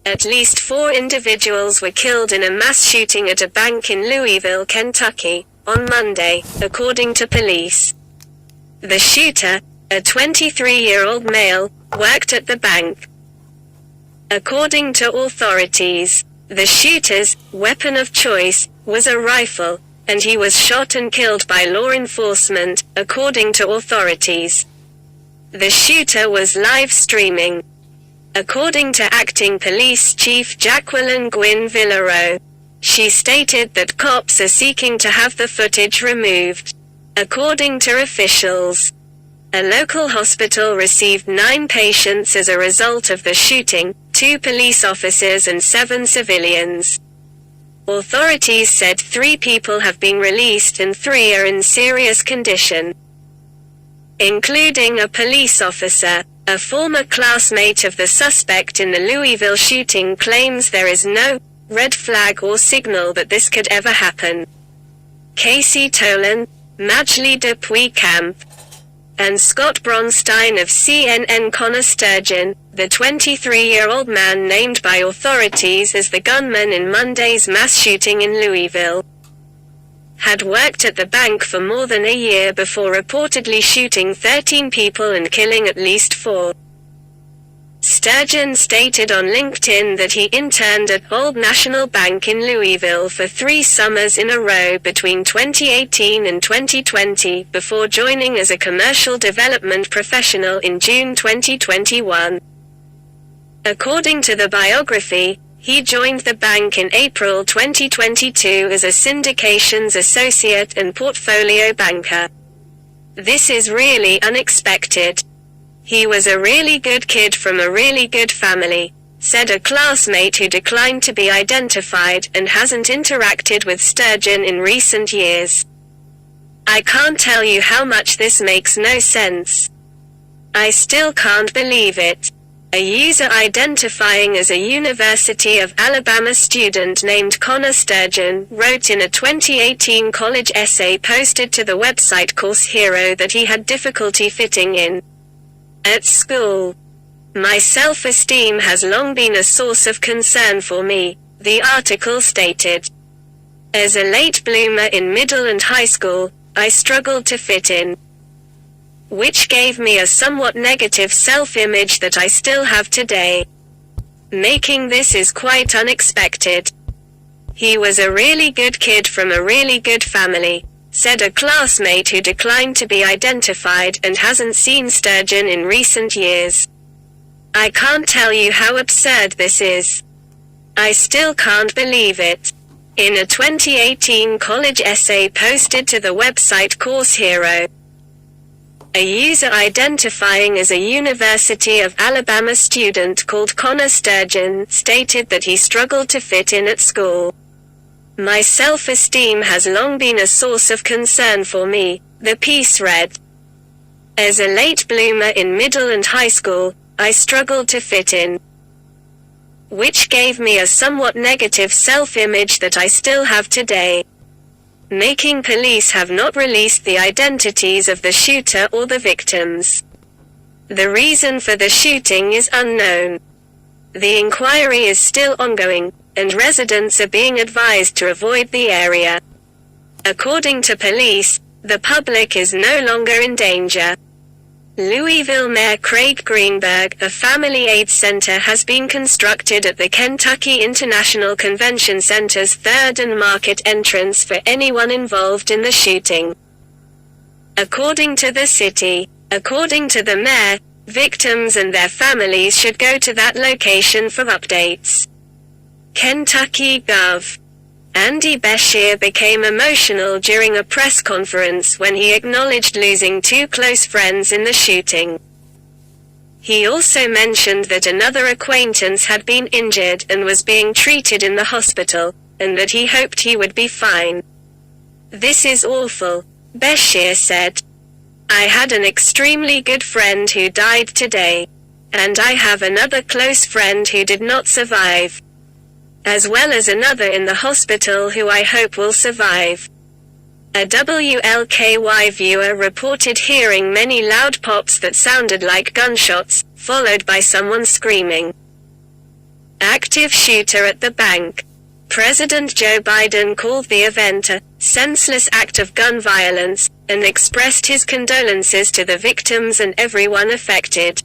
At least 4 individuals were killed in a mass shooting at a bank in Louisville, Kentucky, on Monday, according to police. The shooter, a 23-year-old male, worked at the bank. According to authorities, the shooter's weapon of choice was a rifle, and he was shot and killed by law enforcement, according to authorities. The shooter was live streaming. According to Acting Police Chief Jacqueline Gwynn Villaro, she stated that cops are seeking to have the footage removed. According to officials, a local hospital received 9 patients as a result of the shooting, 2 police officers and 7 civilians. Authorities said 3 people have been released and 3 are in serious condition, including a police officer. A former classmate of the suspect in the Louisville shooting claims there is no red flag or signal that this could ever happen. Casey Tolan, Majli Dupuy Camp, and Scott Bronstein of CNN. Connor Sturgeon, the 23-year-old man named by authorities as the gunman in Monday's mass shooting in Louisville, had worked at the bank for more than a year before reportedly shooting 13 people and killing at least 4. Sturgeon stated on LinkedIn that he interned at Old National Bank in Louisville for 3 summers in a row between 2018 and 2020 before joining as a commercial development professional in June 2021. According to the biography, he joined the bank in April 2022 as a syndications associate and portfolio banker. This is really unexpected. He was a really good kid from a really good family, said a classmate who declined to be identified and hasn't interacted with Sturgeon in recent years. I can't tell you how much this makes no sense. I still can't believe it. A user identifying as a University of Alabama student named Connor Sturgeon wrote in a 2018 college essay posted to the website Course Hero that he had difficulty fitting in at school. My self-esteem has long been a source of concern for me, the article stated. As a late bloomer in middle and high school, I struggled to fit in, which gave me a somewhat negative self-image that I still have today. Making this is quite unexpected. He was a really good kid from a really good family, said a classmate who declined to be identified and hasn't seen Sturgeon in recent years. I can't tell you how absurd this is. I still can't believe it. In a 2018 college essay posted to the website Course Hero, a user identifying as a University of Alabama student called Connor Sturgeon stated that he struggled to fit in at school. My self-esteem has long been a source of concern for me, the piece read. As a late bloomer in middle and high school, I struggled to fit in, which gave me a somewhat negative self-image that I still have today. Making police have not released the identities of the shooter or the victims. The reason for the shooting is unknown. The inquiry is still ongoing, and residents are being advised to avoid the area. According to police, the public is no longer in danger. Louisville Mayor Craig Greenberg, a family aid center has been constructed at the Kentucky International Convention Center's 3rd and Market entrance for anyone involved in the shooting. According to the city, according to the mayor, victims and their families should go to that location for updates. Kentucky Gov. Andy Beshear became emotional during a press conference when he acknowledged losing 2 close friends in the shooting. He also mentioned that another acquaintance had been injured and was being treated in the hospital, and that he hoped he would be fine. This is awful, Beshear said. I had an extremely good friend who died today. And I have another close friend who did not survive, as well as another in the hospital who I hope will survive. A WLKY viewer reported hearing many loud pops that sounded like gunshots, followed by someone screaming. active shooter at the bank. President Joe Biden called the event a senseless act of gun violence, and expressed his condolences to the victims and everyone affected.